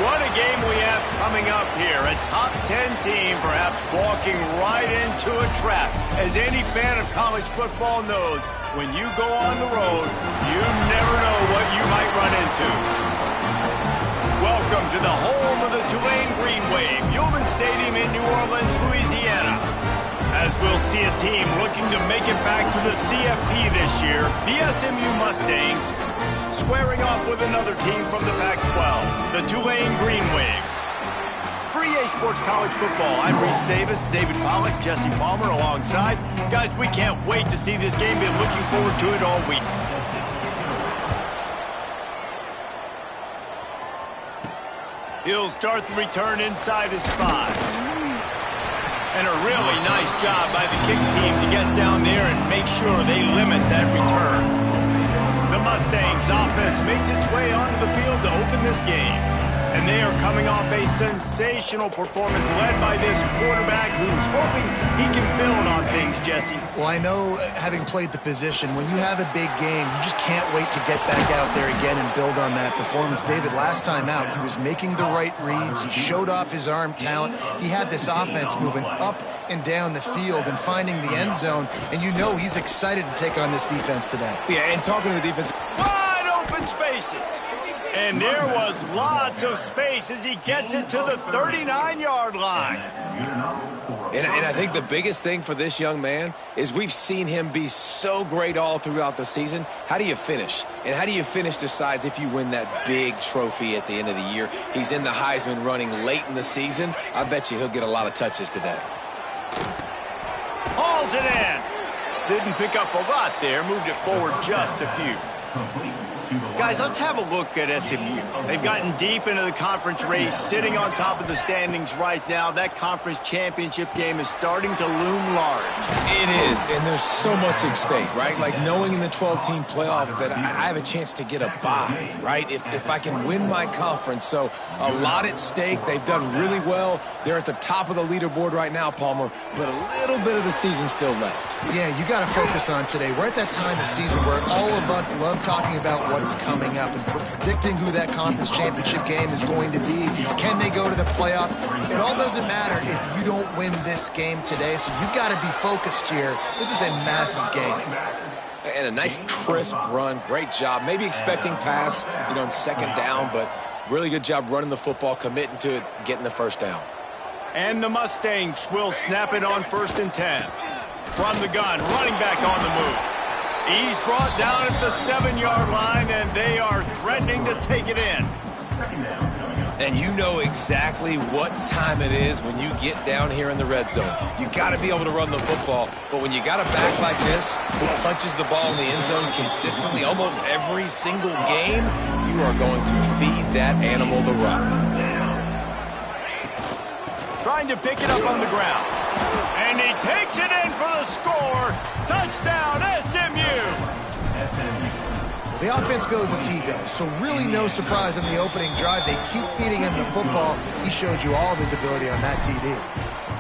What a game we have coming up here. A top 10 team perhaps walking right into a trap. As any fan of college football knows, when you go on the road, you never know what you might run into. Welcome to the home of the Tulane Green Wave, Human Stadium in New Orleans, Louisiana. As we'll see a team looking to make it back to the CFP this year, the SMU Mustangs, squaring off with another team from the Pac-12, the Tulane Green Wave. For EA Sports College Football, I'm Reese Davis, David Pollack, Jesse Palmer alongside. Guys, we can't wait to see this game. Been looking forward to it all week. He'll start the return inside his 5. And a really nice job by the kick team to get down there and make sure they limit that return. The Mustangs offense makes its way onto the field to open this game. And they are coming off a sensational performance led by this quarterback who's hoping he can build on things, Jesse. Well, I know, having played the position, when you have a big game, you just can't wait to get back out there again and build on that performance. David, last time out, he was making the right reads. He showed off his arm talent. He had this offense moving up and down the field and finding the end zone. And you know he's excited to take on this defense today. Yeah, and talking to the defense. Wide open spaces. And there was lots of space as he gets it to the 39-yard line. And I think the biggest thing for this young man is we've seen him be so great all throughout the season. How do you finish? And how do you finish decides if you win that big trophy at the end of the year. He's in the Heisman running late in the season. I bet you he'll get a lot of touches today. Hauls it in. Didn't pick up a lot there. Moved it forward just a few. Guys, let's have a look at SMU. They've gotten deep into the conference race, sitting on top of the standings right now. That conference championship game is starting to loom large. It is, and there's so much at stake, right? Like knowing in the 12-team playoff that I have a chance to get a bye, right? If I can win my conference. So a lot at stake. They've done really well. They're at the top of the leaderboard right now, Palmer, but a little bit of the season still left. Yeah, you got to focus on today. We're at that time of season where all of us love talking about what's coming up and predicting who that conference championship game is going to be. Can they go to the playoff? It all doesn't matter if you don't win this game today, so you've got to be focused here. This is a massive game. And a nice crisp run. Great job. Maybe expecting pass, in second down, but really good job running the football, committing to it, getting the first down. And the Mustangs will snap it on 1st and 10. From the gun, running back on the move. He's brought down at the 7-yard line, and they are threatening to take it in. And you know exactly what time it is when you get down here in the red zone. You got to be able to run the football, but when you got a back like this who punches the ball in the end zone consistently almost every single game, you are going to feed that animal the rock. Trying to pick it up on the ground. And he takes it in for the score. Touchdown, SMU. The offense goes as he goes, so really no surprise in the opening drive. They keep feeding him the football. He showed you all of his ability on that TD.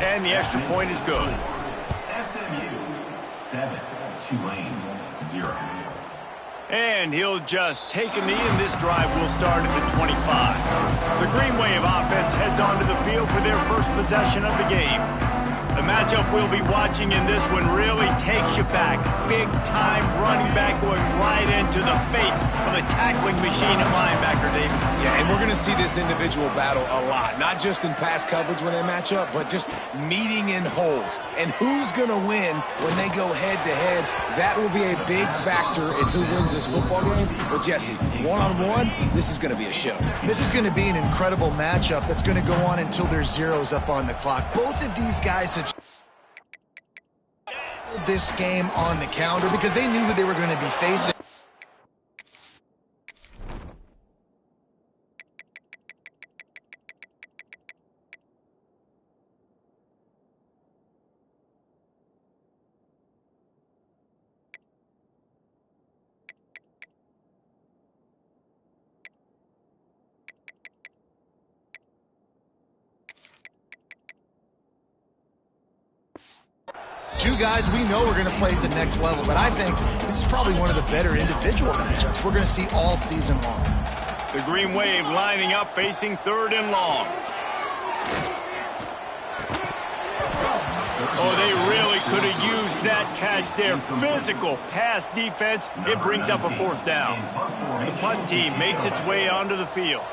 And the extra point is good. SMU 7, Tulane 0. And he'll just take a knee, and this drive will start at the 25. The Green Wave offense heads onto the field for their first possession of the game. The matchup we'll be watching in this one really takes you back. Big-time running back going right into the face of a tackling machine at linebacker, David. Yeah, and we're going to see this individual battle a lot. Not just in pass coverage when they match up, but just meeting in holes. And who's going to win when they go head-to-head? That will be a big factor in who wins this football game. But, Jesse, one-on-one, this is going to be a show. This is going to be an incredible matchup that's going to go on until there's zeros up on the clock. Both of these guys have this game on the calendar because they knew who they were going to be facing. Two guys we know are going to play at the next level, but I think this is probably one of the better individual matchups we're going to see all season long. The Green Wave lining up facing 3rd and long. Oh, they really could have used that catch there. Physical pass defense. It brings up a 4th down. The punt team makes its way onto the field.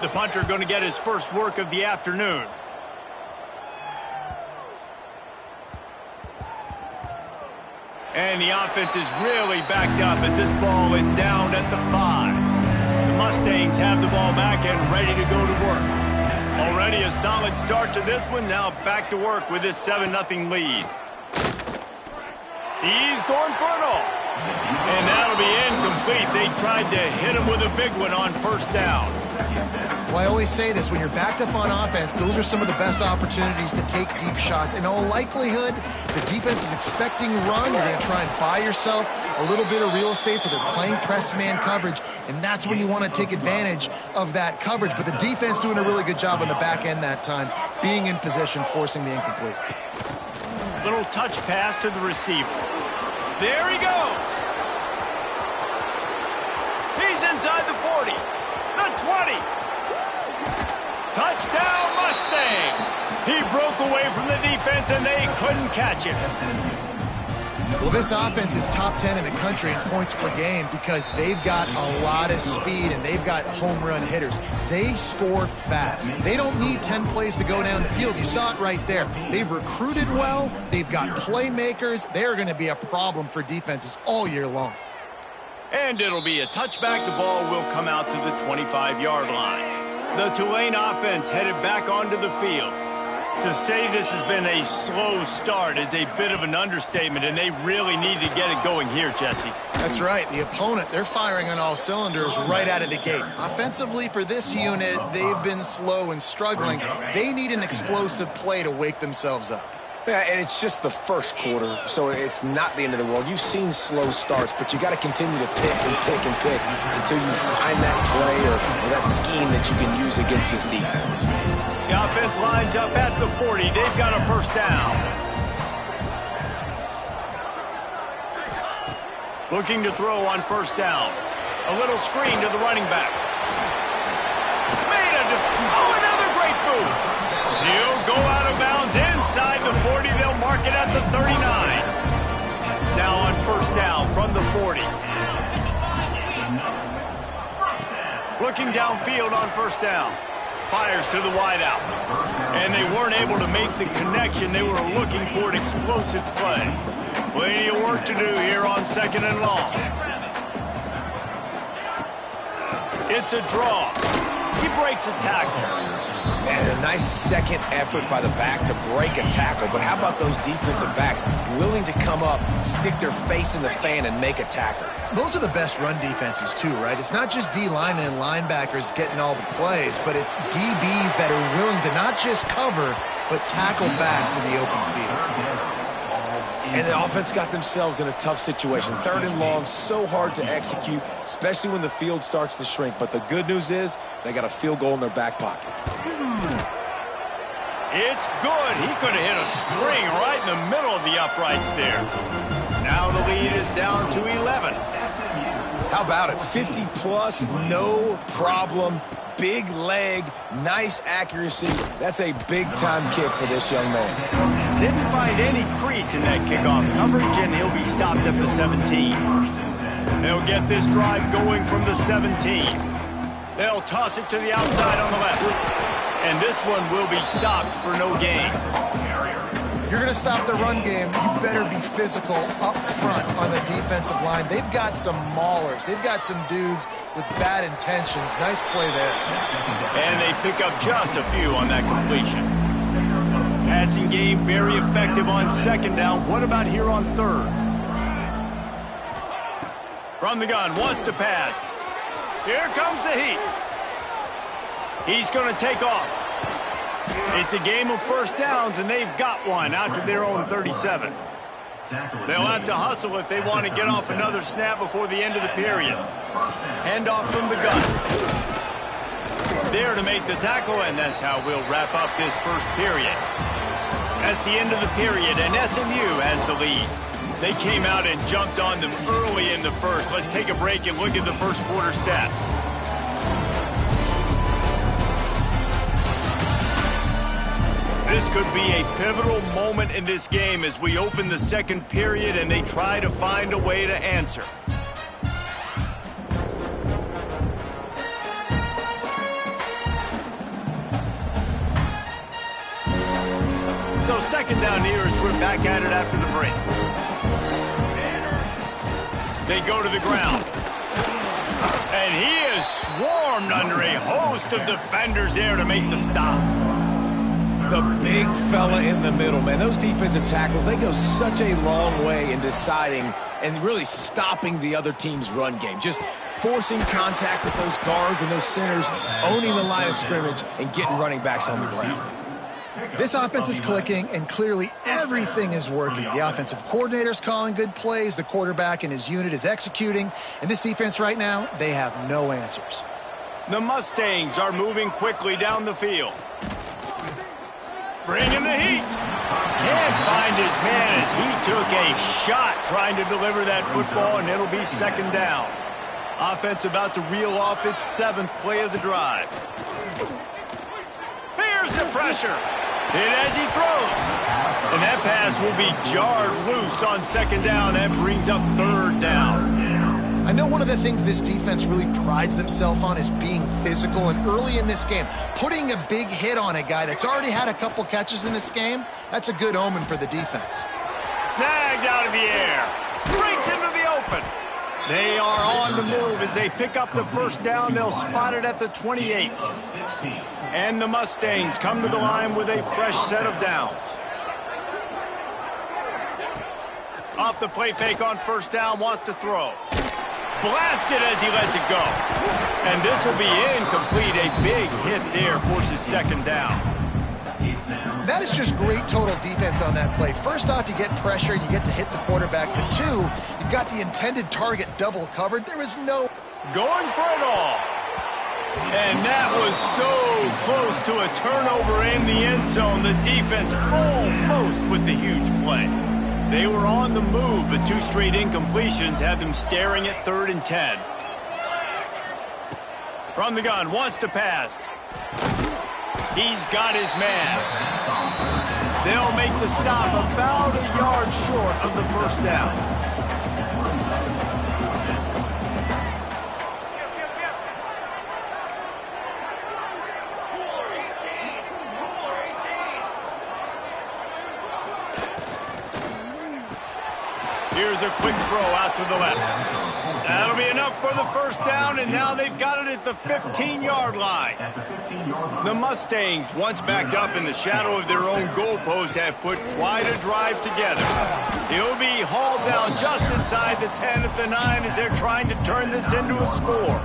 The punter going to get his first work of the afternoon. And the offense is really backed up as this ball is down at the 5. The Mustangs have the ball back and ready to go to work. Already a solid start to this one. Now back to work with this 7-0 lead. He's going for it all. And that'll be incomplete. They tried to hit him with a big one on 1st down. Well, I always say this, when you're backed up on offense, those are some of the best opportunities to take deep shots. In all likelihood, the defense is expecting run. You're going to try and buy yourself a little bit of real estate, so they're playing press man coverage, and that's when you want to take advantage of that coverage. But the defense doing a really good job on the back end that time, being in position, forcing the incomplete. Little touch pass to the receiver. There he goes. He's inside the 40, the 20. Touchdown, Mustangs! He broke away from the defense, and they couldn't catch him. Well, this offense is top 10 in the country in points per game because they've got a lot of speed and they've got home run hitters. They score fast. They don't need 10 plays to go down the field. You saw it right there. They've recruited well. They've got playmakers. They're going to be a problem for defenses all year long. And it'll be a touchback. The ball will come out to the 25-yard line. The Tulane offense headed back onto the field. To say this has been a slow start is a bit of an understatement, and they really need to get it going here, Jesse. That's right. The opponent, they're firing on all cylinders right out of the gate. Offensively for this unit, they've been slow and struggling. They need an explosive play to wake themselves up. Yeah, and it's just the first quarter, so it's not the end of the world. You've seen slow starts, but you got to continue to pick and pick and pick until you find that play or that scheme that you can use against this defense. The offense lines up at the 40. They've got a 1st down. Looking to throw on 1st down. A little screen to the running back. Another great move. He'll go out of bounds inside the 40. They'll mark it at the 39. Now on 1st down from the 40. Looking downfield on 1st down. Fires to the wideout. And they weren't able to make the connection. They were looking for an explosive play. Plenty of work to do here on 2nd and long. It's a draw. He breaks a tackle. And a nice second effort by the back to break a tackle. But how about those defensive backs willing to come up, stick their face in the fan, and make a tackle? Those are the best run defenses too, right? It's not just D linemen and linebackers getting all the plays, but it's DBs that are willing to not just cover, but tackle backs in the open field. And the offense got themselves in a tough situation. 3rd and long, so hard to execute, especially when the field starts to shrink. But the good news is they got a field goal in their back pocket. It's good. He could have hit a string right in the middle of the uprights there. Now the lead is down to 11. How about it? 50-plus, no problem. Big leg, nice accuracy. That's a big-time kick for this young man. Didn't find any crease in that kickoff coverage, and he'll be stopped at the 17. They'll get this drive going from the 17. They'll toss it to the outside on the left. And this one will be stopped for no gain. If you're going to stop the run game, you better be physical up front on the defensive line. They've got some maulers. They've got some dudes with bad intentions. Nice play there. And they pick up just a few on that completion. Passing game very effective on 2nd down. What about here on 3rd? From the gun, wants to pass. Here comes the heat. He's going to take off. It's a game of 1st downs, and they've got one out to their own 37. They'll have to hustle if they want to get off another snap before the end of the period. Handoff from the gun. There to make the tackle, and that's how we'll wrap up this 1st period. That's the end of the period, and SMU has the lead. They came out and jumped on them early in the 1st. Let's take a break and look at the 1st quarter stats. This could be a pivotal moment in this game as we open the second period and they try to find a way to answer. So second down here as we're back at it after the break. They go to the ground. And he is swarmed under a host of defenders there to make the stop. The big fella in the middle, man. Those defensive tackles, they go such a long way in deciding and really stopping the other team's run game. Just forcing contact with those guards and those centers, owning the line of scrimmage, and getting running backs on the ground. This offense is clicking, and clearly everything is working. The offensive coordinator's calling good plays, the quarterback and his unit is executing, and this defense right now, they have no answers. The Mustangs are moving quickly down the field. Bringing the heat. Can't find his man as he took a shot trying to deliver that football, and it'll be second down. Offense about to reel off its 7th play of the drive. Here's the pressure. Hit as he throws. And that pass will be jarred loose on second down. That brings up third down. I know one of the things this defense really prides themselves on is being physical, and early in this game, putting a big hit on a guy that's already had a couple catches in this game, that's a good omen for the defense. Snagged out of the air. Breaks into the open. They are on the move as they pick up the first down. They'll spot it at the 28. And the Mustangs come to the line with a fresh set of downs. Off the play fake on first down, wants to throw. Blasted as he lets it go. And this will be incomplete. A big hit there forces second down. That is just great total defense on that play. First off, you get pressure, you get to hit the quarterback. But two, you've got the intended target double covered. There is no... Going for it all. And that was so close to a turnover in the end zone. The defense almost with the huge play. They were on the move, but 2 straight incompletions had them staring at 3rd and 10. From the gun, wants to pass. He's got his man. They'll make the stop about a yard short of the first down. Here's a quick throw out to the left. That'll be enough for the first down, and now they've got it at the 15-yard line. The Mustangs, once backed up in the shadow of their own goalpost, have put quite a drive together. He'll be hauled down just inside the 10 at the 9 as they're trying to turn this into a score.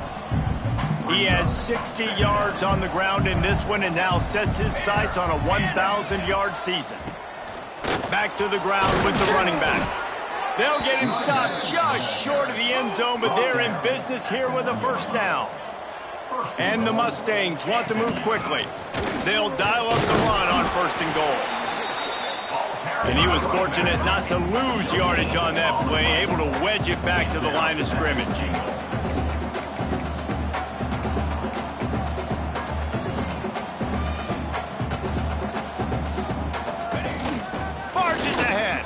He has 60 yards on the ground in this one and now sets his sights on a 1,000-yard season. Back to the ground with the running back. They'll get him stopped just short of the end zone, but they're in business here with a first down. And the Mustangs want to move quickly. They'll dial up the run on 1st and goal. And he was fortunate not to lose yardage on that play, able to wedge it back to the line of scrimmage. Marches ahead.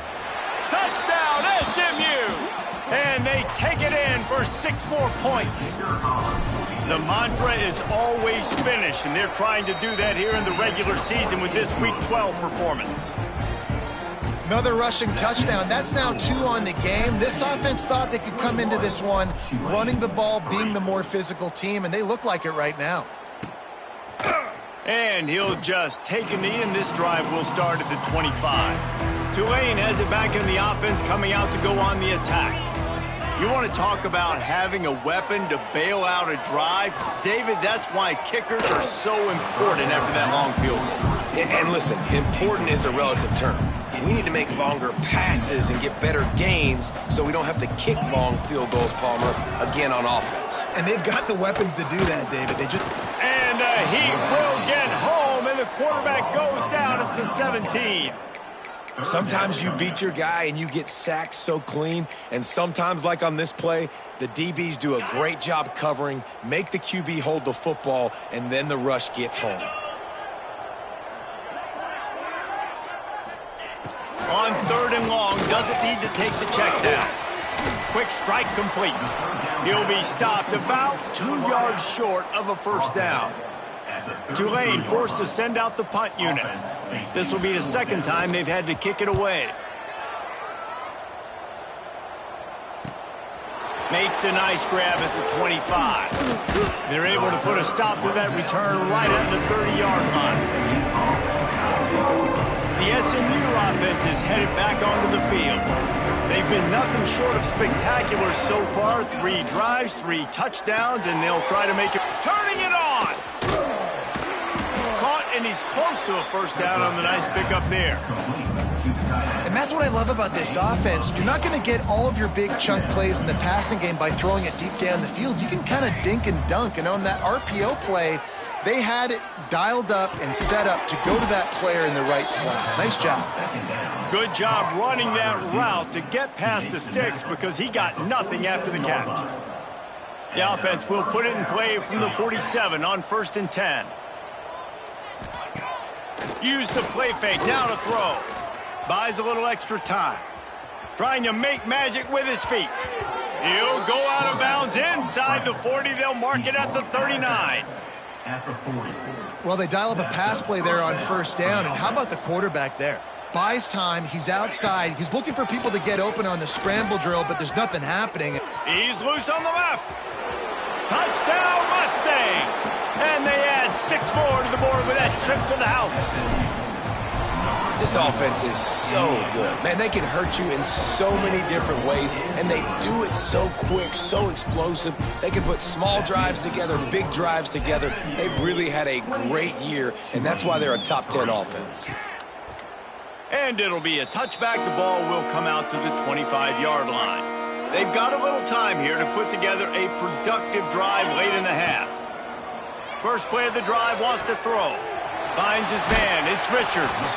Touchdown, SMU! And they take it in for 6 more points. The mantra is always finish, and they're trying to do that here in the regular season with this Week 12 performance. Another rushing touchdown. That's now 2 on the game. This offense thought they could come into this one running the ball, being the more physical team, and they look like it right now. And he'll just take a knee, and this drive will start at the 25. Tulane has it back in the offense, coming out to go on the attack. You want to talk about having a weapon to bail out a drive? David, that's why kickers are so important after that long field goal. And listen, important is a relative term. We need to make longer passes and get better gains so we don't have to kick long field goals, Palmer, again on offense. And they've got the weapons to do that, David. And he will get home, and the quarterback goes down at the 17. Sometimes you beat your guy and you get sacked so clean, and sometimes, like on this play, the DBs do a great job covering, make the QB hold the football, and then the rush gets home. 3rd and long, doesn't need to take the check down. Quick strike complete. He'll be stopped about 2 yards short of a first down. Tulane forced to send out the punt unit. This will be the 2nd time they've had to kick it away. Makes a nice grab at the 25. They're able to put a stop to that return right at the 30-yard line. The SMU offense is headed back onto the field. They've been nothing short of spectacular so far. 3 drives, 3 touchdowns, and they'll try to make it. Turning it on! Caught, and he's close to a first down on the nice pickup there. And that's what I love about this offense. You're not going to get all of your big chunk plays in the passing game by throwing it deep down the field. You can kind of dink and dunk. And on that RPO play, they had it dialed up and set up to go to that player in the right flat. Nice job. Good job running that route to get past the sticks because he got nothing after the catch. The offense will put it in play from the 47 on 1st and 10. Use the play fake, now to throw. Buys a little extra time. Trying to make magic with his feet. He'll go out of bounds inside the 40. They'll mark it at the 39. Well, they dial up a pass play there on 1st down. And how about the quarterback there? Buys time. He's outside. He's looking for people to get open on the scramble drill, but there's nothing happening. He's loose on the left. Touchdown, Mustangs! And they add 6 more to the board with that trip to the house. This offense is so good. Man, they can hurt you in so many different ways, and they do it so quick, so explosive. They can put small drives together, big drives together. They've really had a great year, and that's why they're a top 10 offense. And it'll be a touchback. The ball will come out to the 25-yard line. They've got a little time here to put together a productive drive late in the half. First play of the drive, wants to throw. Finds his man. It's Richards.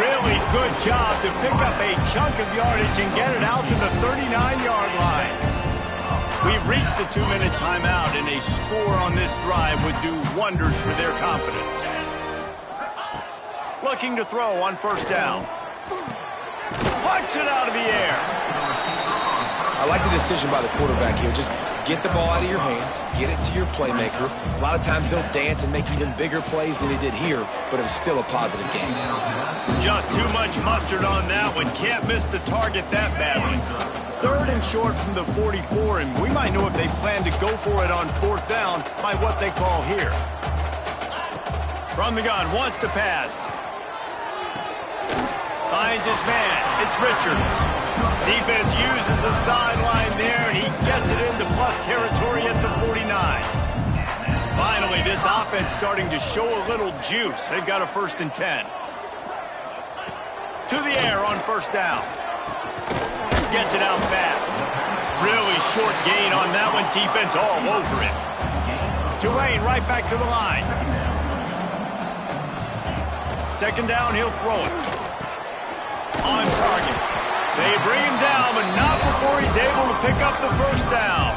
Really good job to pick up a chunk of yardage and get it out to the 39-yard line. We've reached the 2-minute timeout, and a score on this drive would do wonders for their confidence. Looking to throw on 1st down. Plucks it out of the air. I like the decision by the quarterback here. Just get the ball out of your hands, get it to your playmaker. A lot of times they'll dance and make even bigger plays than he did here, but it was still a positive game. Just too much mustard on that one. Can't miss the target that badly. 3rd and short from the 44, and we might know if they plan to go for it on 4th down by what they call here. From the gun, wants to pass. Finds his man. It's Richards. Defense uses the sideline there, and he gets it into plus territory at the 49. Finally, this offense starting to show a little juice. They've got a 1st and 10. To the air on 1st down. Gets it out fast. Really short gain on that one. Defense all over it. Tulane right back to the line. 2nd down, he'll throw it. On target. They bring him down, but not before he's able to pick up the 1st down.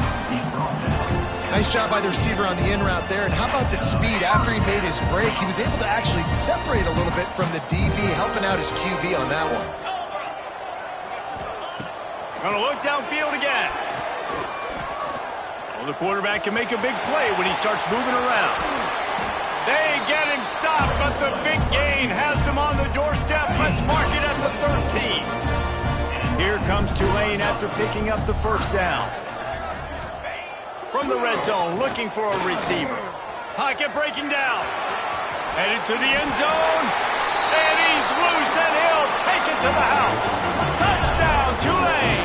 Nice job by the receiver on the in route there. And how about the speed after he made his break? He was able to actually separate a little bit from the DB, helping out his QB on that one. Gonna look downfield again. Well, the quarterback can make a big play when he starts moving around. They get him stopped, but the big gain has them on the doorstep. Let's mark it at the 13. Here comes Tulane after picking up the 1st down. From the red zone, looking for a receiver. Pocket breaking down. Headed to the end zone. And he's loose, and he'll take it to the house. Touchdown, Tulane.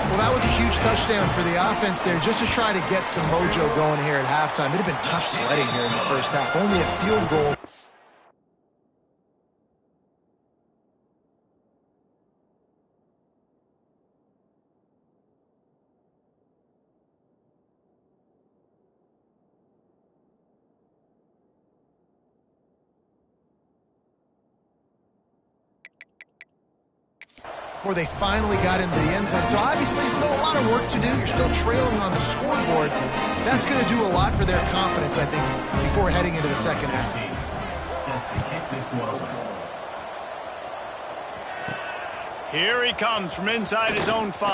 Well, that was a huge touchdown for the offense there, just to try to get some mojo going here at halftime. It had been tough sledding here in the 1st half. Only a field goal. Before they finally got into the end zone. So obviously still a lot of work to do. You're still trailing on the scoreboard. That's going to do a lot for their confidence, I think, before heading into the 2nd half. Here he comes from inside his own 5.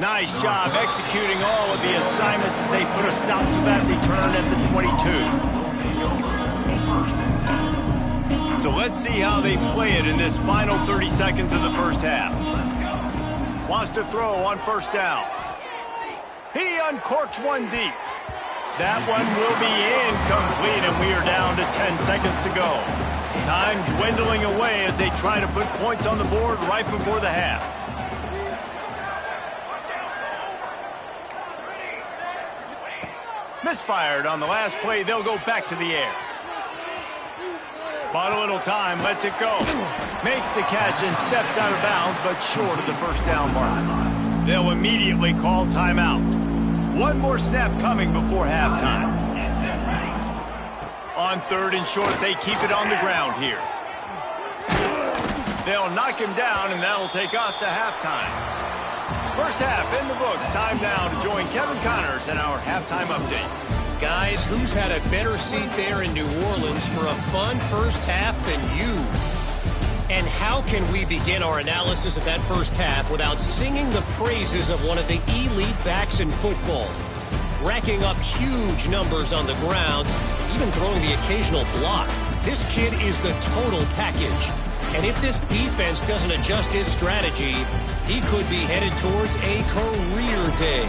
Nice job executing all of the assignments as they put a stop to that return at the 22. So let's see how they play it in this final 30 seconds of the first half. Wants to throw on first down. He uncorks one deep. That one will be incomplete, and we are down to 10 seconds to go. Time dwindling away as they try to put points on the board right before the half. Misfired on the last play. They'll go back to the air. Bought a little time, lets it go. Makes the catch and steps out of bounds, but short of the first down mark. They'll immediately call timeout. One more snap coming before halftime. On third and short, they keep it on the ground here. They'll knock him down, and that'll take us to halftime. First half in the books. Time now to join Kevin Connors in our halftime update. Guys, who's had a better seat there in New Orleans for a fun first half than you? And how can we begin our analysis of that first half without singing the praises of one of the elite backs in football? Racking up huge numbers on the ground, even throwing the occasional block. This kid is the total package. And if this defense doesn't adjust his strategy, he could be headed towards a career day.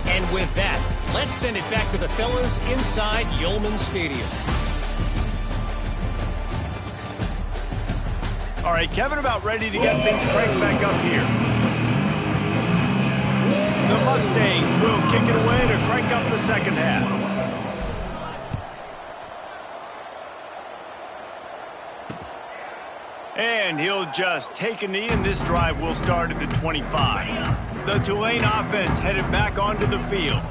And with that, let's send it back to the fellas inside Yulman Stadium. All right, Kevin, about ready to get things cranked back up here. The Mustangs will kick it away to crank up the second half. And he'll just take a knee, and this drive will start at the 25. The Tulane offense headed back onto the field.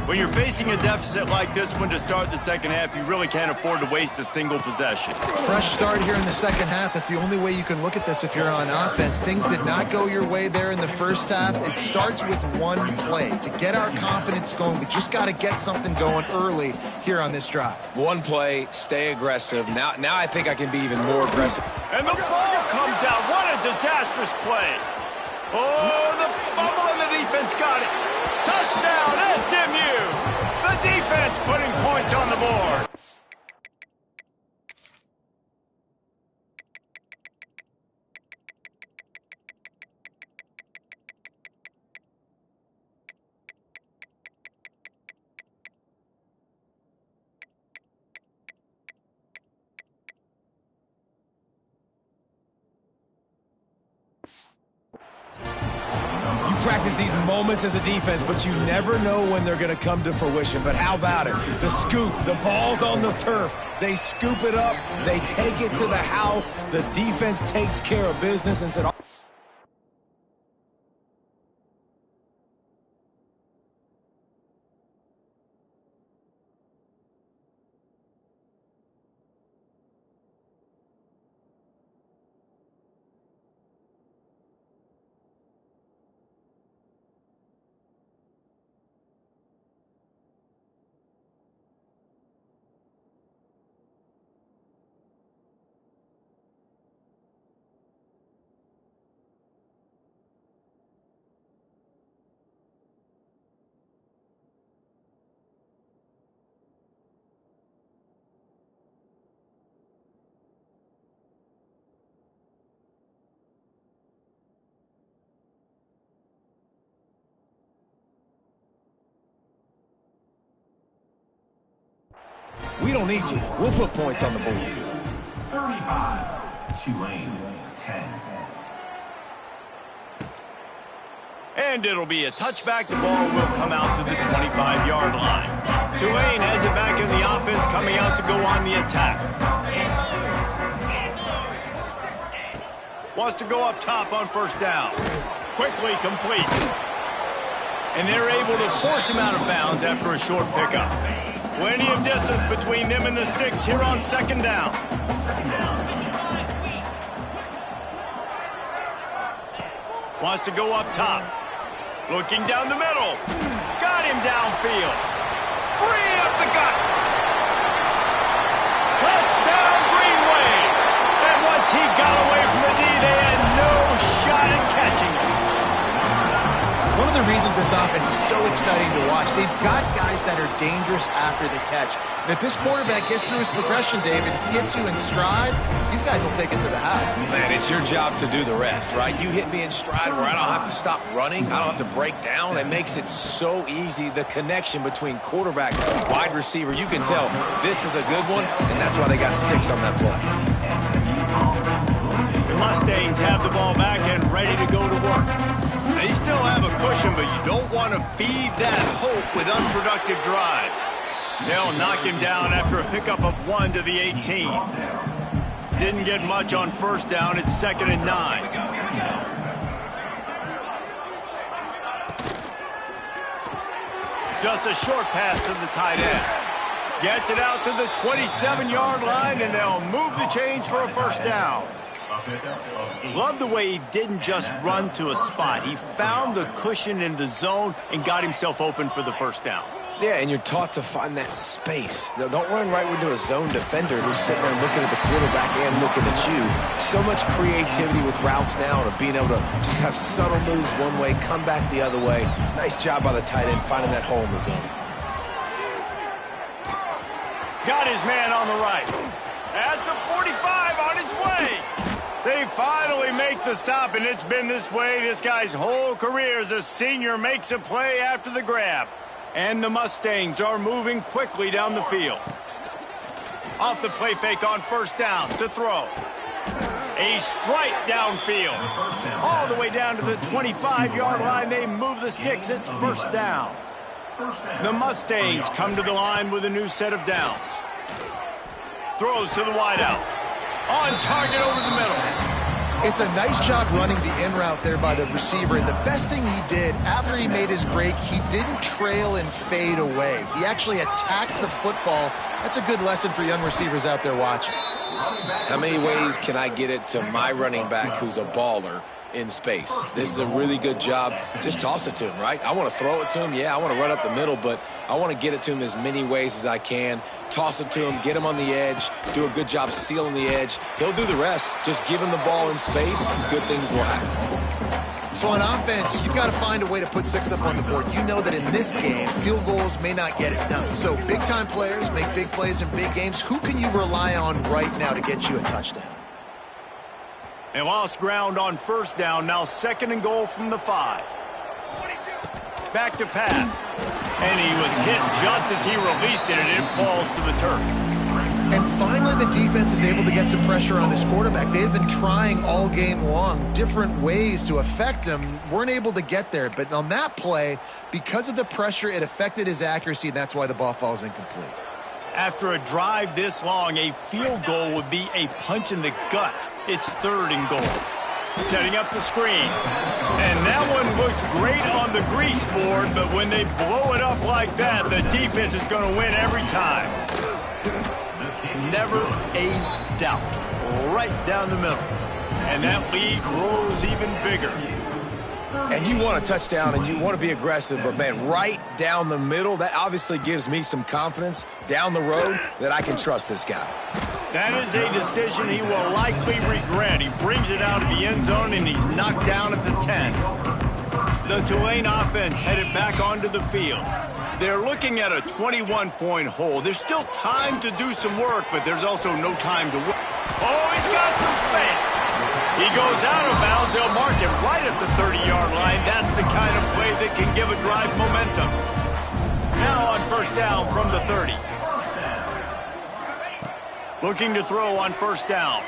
When you're facing a deficit like this one to start the second half, you really can't afford to waste a single possession. Fresh start here in the second half. That's the only way you can look at this if you're on offense. Things did not go your way there in the first half. It starts with one play. To get our confidence going, we just got to get something going early here on this drive. One play, stay aggressive. Now I think I can be even more aggressive. And the ball comes out. What a disastrous play. Oh, the fumble, and the defense got it. Touchdown, SMU. The defense putting points on the board. Practice these moments as a defense, but you never know when they're going to come to fruition. But how about it? The scoop, the ball's on the turf. They scoop it up. They take it to the house. The defense takes care of business and said, we don't need you. We'll put points on the board. 35, Tulane, 10. And it'll be a touchback. The ball will come out to the 25-yard line. Tulane has it back in the offense, coming out to go on the attack. Wants to go up top on first down. Quickly complete. And they're able to force him out of bounds after a short pickup. Plenty of distance between them and the sticks here on second down. Wants to go up top. Looking down the middle. Got him downfield. Free up the gut. Touchdown, Green Wave. And once he got away from the the reasons this offense is so exciting to watch. They've got guys that are dangerous after the catch. And if this quarterback gets through his progression, David, hits you in stride, these guys will take it to the house. Man, it's your job to do the rest, right? You hit me in stride where I don't have to stop running. I don't have to break down. It makes it so easy. The connection between quarterback and wide receiver, you can tell this is a good one, and that's why they got 6 on that play. The Mustangs have the ball back and ready to go to work. They still have a cushion, but you don't want to feed that hope with unproductive drives. They'll knock him down after a pickup of 1 to the 18. Didn't get much on first down. It's 2nd and 9. Just a short pass to the tight end. Gets it out to the 27-yard line, and they'll move the chains for a first down. Love the way he didn't just run to a spot. He found the cushion in the zone and got himself open for the first down. Yeah, and you're taught to find that space. Don't run right into a zone defender who's sitting there looking at the quarterback and looking at you. So much creativity with routes now and being able to just have subtle moves one way, come back the other way. Nice job by the tight end finding that hole in the zone. Got his man on the right. At the 45 on his way. They finally make the stop, and it's been this way this guy's whole career as a senior makes a play after the grab. And the Mustangs are moving quickly down the field. Off the play fake on first down to throw. A strike downfield. All the way down to the 25-yard line. They move the sticks. It's first down. The Mustangs come to the line with a new set of downs. Throws to the wideout. On target over the middle. It's a nice job running the in route there by the receiver. And the best thing he did after he made his break, he didn't trail and fade away. He actually attacked the football. That's a good lesson for young receivers out there watching. How many ways can I get it to my running back who's a baller in space? This is a really good job. Just toss it to him, right? I want to throw it to him. Yeah, I want to run up the middle, but I want to get it to him as many ways as I can. Toss it to him, get him on the edge, do a good job sealing the edge. He'll do the rest. Just give him the ball in space, good things will happen. So on offense, you've got to find a way to put 6 up on the board. You know that in this game, field goals may not get it done. So big-time players make big plays in big games. Who can you rely on right now to get you a touchdown? And lost ground on first down. Now 2nd and goal from the 5. Back to pass. And he was hit just as he released it, and it falls to the turf. And finally, the defense is able to get some pressure on this quarterback. They had been trying all game long different ways to affect him. Weren't able to get there. But on that play, because of the pressure, it affected his accuracy, and that's why the ball falls incomplete. After a drive this long, a field goal would be a punch in the gut. It's 3rd and goal. Setting up the screen. And that one looked great on the grease board, but when they blow it up like that, the defense is going to win every time. Never a doubt. Right down the middle. And that lead grows even bigger. And you want a touchdown and you want to be aggressive, but man, right down the middle, that obviously gives me some confidence down the road that I can trust this guy. That is a decision he will likely regret. He brings it out of the end zone and he's knocked down at the 10. The Tulane offense headed back onto the field. They're looking at a 21-point hole. There's still time to do some work, but there's also no time to work. Oh, he's got some space. He goes out of bounds. They'll mark him right at the 30-yard line. That's the kind of play that can give a drive momentum. Now on first down from the 30. Looking to throw on first down.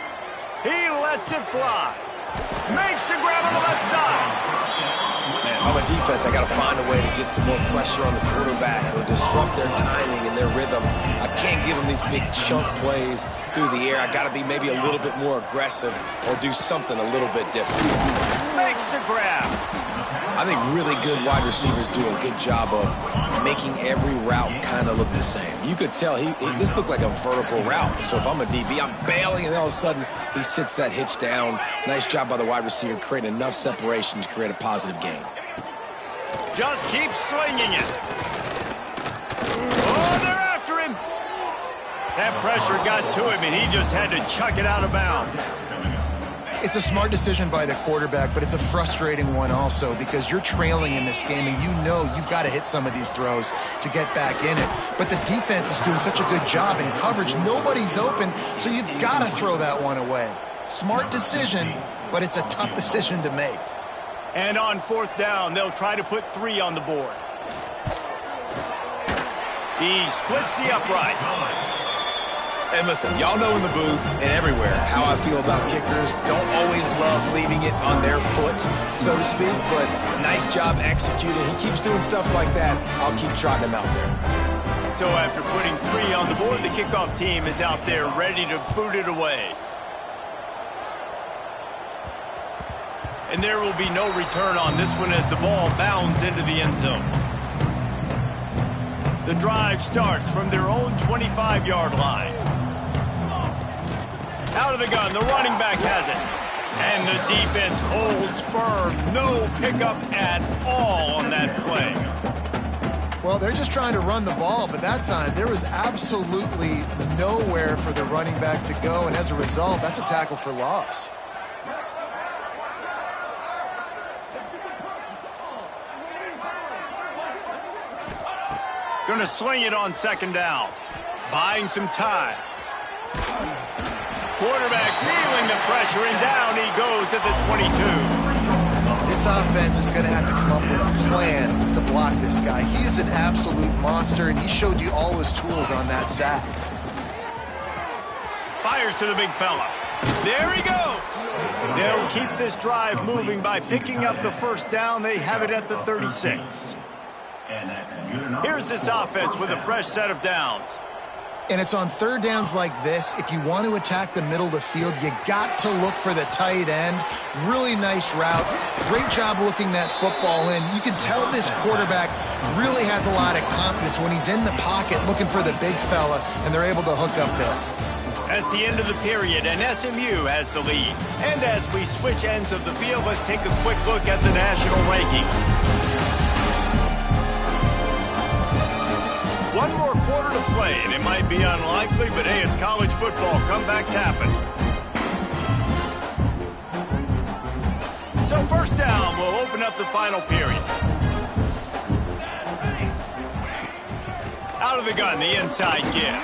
He lets it fly. Makes the grab on the left side. Man, if I'm a defense, I got to find a way to get some more pressure on the quarterback or disrupt their timing and their rhythm. I can't give them these big chunk plays through the air. I got to be maybe a little bit more aggressive or do something a little bit different. Makes the grab. I think really good wide receivers do a good job of making every route kind of look the same. You could tell this looked like a vertical route. So if I'm a DB, I'm bailing, and all of a sudden he sits that hitch down. Nice job by the wide receiver, creating enough separation to create a positive gain. Just keep slinging it. Oh, they're after him. That pressure got to him, and he just had to chuck it out of bounds. It's a smart decision by the quarterback, but it's a frustrating one also because you're trailing in this game and you know you've got to hit some of these throws to get back in it. But the defense is doing such a good job in coverage. Nobody's open, so you've got to throw that one away. Smart decision, but it's a tough decision to make. And on 4th down, they'll try to put 3 on the board. He splits the uprights. And listen, y'all know in the booth and everywhere how I feel about kickers. Don't always love leaving it on their foot, so to speak, but nice job executing. He keeps doing stuff like that. I'll keep trotting him out there. So after putting 3 on the board, the kickoff team is out there ready to boot it away. And there will be no return on this one as the ball bounds into the end zone. The drive starts from their own 25-yard line. Out of the gun, the running back has it. And the defense holds firm. No pickup at all on that play. Well, they're just trying to run the ball, but that time there was absolutely nowhere for the running back to go. And as a result, that's a tackle for loss. Going to sling it on 2nd down. Buying some time. Quarterback feeling the pressure, and down he goes at the 22. This offense is going to have to come up with a plan to block this guy. He is an absolute monster, and he showed you all his tools on that sack. Fires to the big fella. There he goes. They'll keep this drive moving by picking up the 1st down. They have it at the 36. Here's this offense with a fresh set of downs. And it's on 3rd downs like this. If you want to attack the middle of the field, you got to look for the tight end. Really nice route. Great job looking that football in. You can tell this quarterback really has a lot of confidence when he's in the pocket looking for the big fella, and they're able to hook up there. That's the end of the period, and SMU has the lead. And as we switch ends of the field, let's take a quick look at the national rankings. One more quarter to play, and it might be unlikely, but hey, it's college football. Comebacks happen. So 1st down will open up the final period. Out of the gun, the inside give.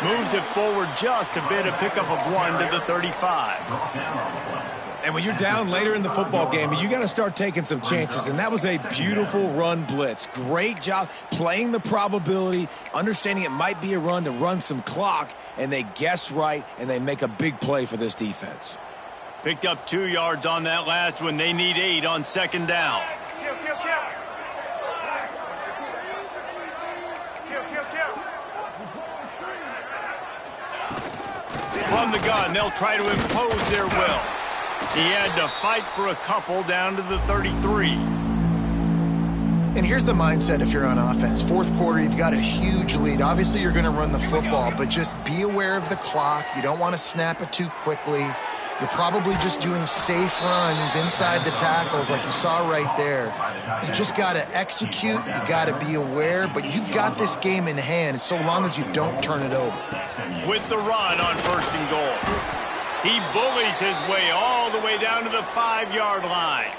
Moves it forward just a bit, a pickup of 1 to the 35. And when you're down later in the football game, you got to start taking some chances. And that was a beautiful run blitz. Great job playing the probability, understanding it might be a run to run some clock, and they guess right, and they make a big play for this defense. Picked up 2 yards on that last one. They need 8 on 2nd down. From the gun, they'll try to impose their will. He had to fight for a couple down to the 33. And here's the mindset if you're on offense. 4th quarter, you've got a huge lead. Obviously, you're going to run the football, but just be aware of the clock. You don't want to snap it too quickly. You're probably just doing safe runs inside the tackles like you saw right there. You just got to execute. You got to be aware, but you've got this game in hand so long as you don't turn it over. With the run on 1st and goal. He bullies his way all the way down to the 5-yard line.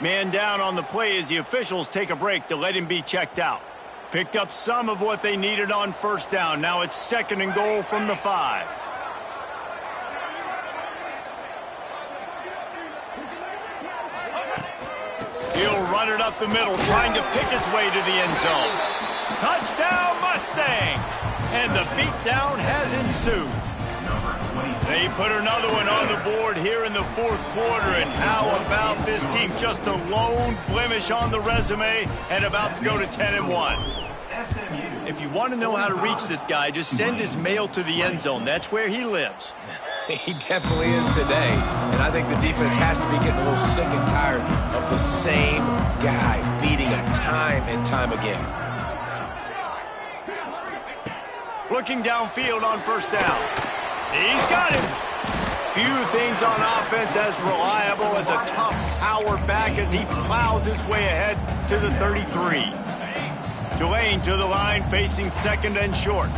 Man down on the play as the officials take a break to let him be checked out. Picked up some of what they needed on 1st down. Now it's 2nd and goal from the 5. He'll run it up the middle, trying to pick his way to the end zone. Touchdown, Mustangs! And the beatdown has ensued. They put another one on the board here in the 4th quarter, and how about this team? Just a lone blemish on the resume and about to go to 10-1. If you want to know how to reach this guy, just send his mail to the end zone. That's where he lives. He definitely is today, and I think the defense has to be getting a little sick and tired of the same guy beating him time and time again. Looking downfield on 1st down. He's got him. Few things on offense as reliable as a tough power back as he plows his way ahead to the 33. Tulane to the line, facing 2nd and short.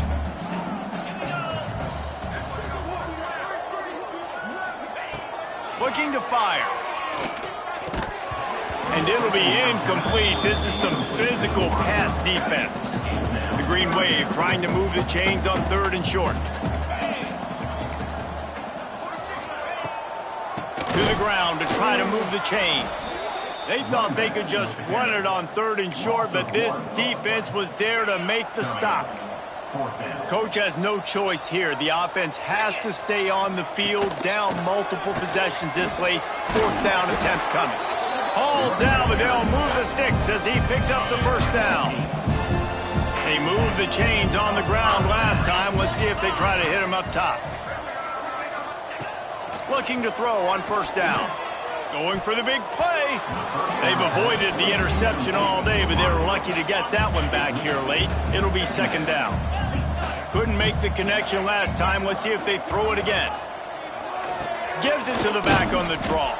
looking to fire. And it'll be incomplete. This is some physical pass defense. The Green Wave trying to move the chains on 3rd and short. To the ground to try to move the chains. They thought they could just run it on 3rd and short, but this defense was there to make the stop. Coach has no choice here. The offense has to stay on the field, down multiple possessions this late. 4th down attempt coming. Hauled down, but they'll move the sticks as he picks up the 1st down. They moved the chains on the ground last time. Let's see if they try to hit him up top. Looking to throw on 1st down. Going for the big play. They've avoided the interception all day, but they were lucky to get that one back here late. It'll be 2nd down. Couldn't make the connection last time. Let's see if they throw it again. Gives it to the back on the draw.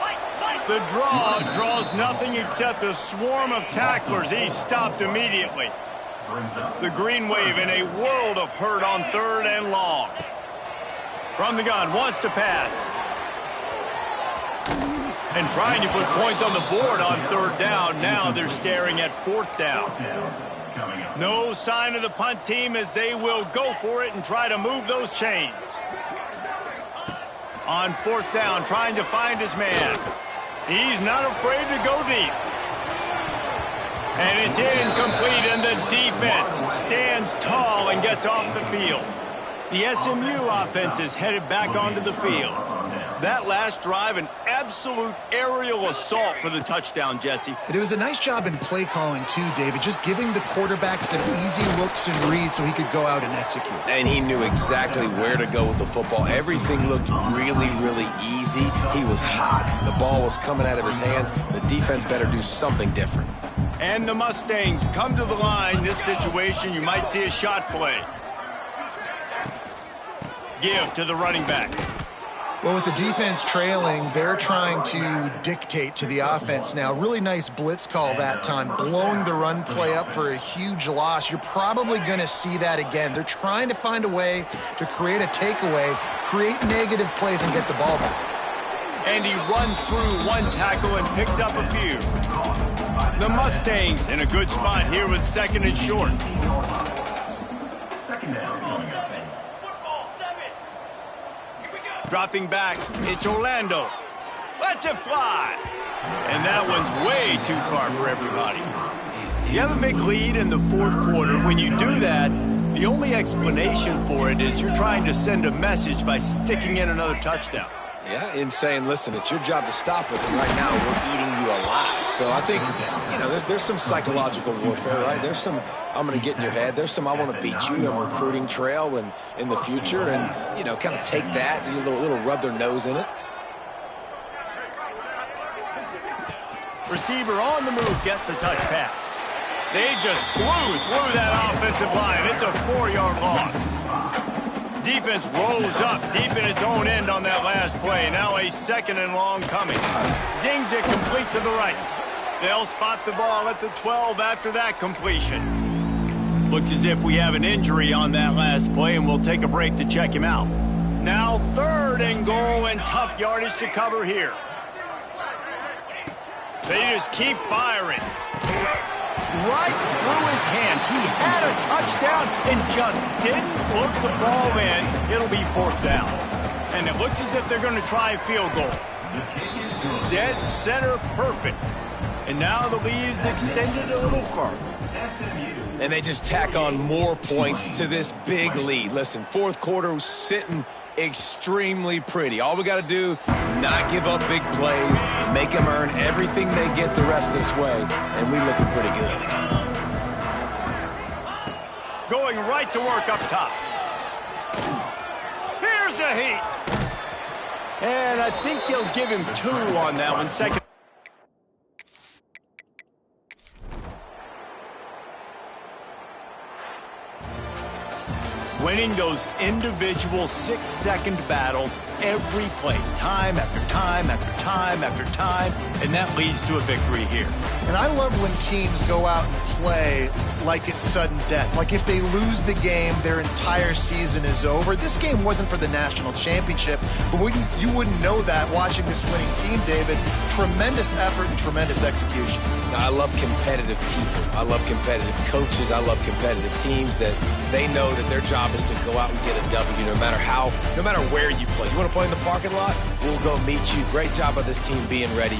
The draw draws nothing except a swarm of tacklers. He's stopped immediately. The Green Wave in a world of hurt on 3rd and long. From the gun, wants to pass. And trying to put points on the board on 3rd down. Now they're staring at 4th down. No sign of the punt team as they will go for it and try to move those chains. On 4th down, trying to find his man. He's not afraid to go deep. And it's incomplete, and the defense stands tall and gets off the field. The SMU offense is headed back onto the field. That last drive, an absolute aerial assault for the touchdown, Jesse. It was a nice job in play calling, too, David, just giving the quarterback some easy looks and reads so he could go out and execute. And he knew exactly where to go with the football. Everything looked really, really easy. He was hot. The ball was coming out of his hands. The defense better do something different. And the Mustangs come to the line. This situation, you might see a shot play. Give to the running back. Well, with the defense trailing, they're trying to dictate to the offense now. Really nice blitz call that time, blowing the run play up for a huge loss. You're probably going to see that again. They're trying to find a way to create a takeaway, create negative plays, and get the ball back. And he runs through one tackle and picks up a few. The Mustangs in a good spot here with 2nd and short. 2nd down. Dropping back, it's Orlando. Lets it fly. And that one's way too far for everybody. You have a big lead in the 4th quarter. When you do that, the only explanation for it is you're trying to send a message by sticking in another touchdown. Yeah, in saying, listen, it's your job to stop us, and right now we're eating you alive. So I think, you know, there's some psychological warfare, right? There's some, I'm going to get in your head. There's some, I want to beat you on recruiting trail and in the future, and, you know, kind of take that and a little rub their nose in it. Receiver on the move gets the touch pass. They just blew through that offensive line. It's a 4-yard loss. Defense rolls up deep in its own end on that last play. Now a 2nd and long coming. Zings it complete to the right. They'll spot the ball at the 12 after that completion. Looks as if we have an injury on that last play, and we'll take a break to check him out. Now 3rd and goal, and tough yardage to cover here. They just keep firing. Right through his hands. He had a touchdown and just didn't look the ball in. It'll be 4th down. And it looks as if they're going to try a field goal. Dead center perfect. And now the lead is extended a little further. And they just tack on more points to this big lead. Listen, 4th quarter was sitting extremely pretty. All we got to do, not give up big plays, make them earn everything they get the rest this way, and we looking pretty good. Going right to work up top. Here's a heat. And I think they'll give him 2 on that one. 2nd. Winning those individual 6-second battles every play, time after time after time after time, and that leads to a victory here. And I love when teams go out and play like it's sudden death. Like if they lose the game, their entire season is over. This game wasn't for the national championship, but you wouldn't know that watching this winning team, David. Tremendous effort and tremendous execution. I love competitive people. I love competitive coaches. I love competitive teams that they know that their job is to go out and get a W no matter where you play. You want to play in the parking lot? We'll go meet you. Great job by this team being ready.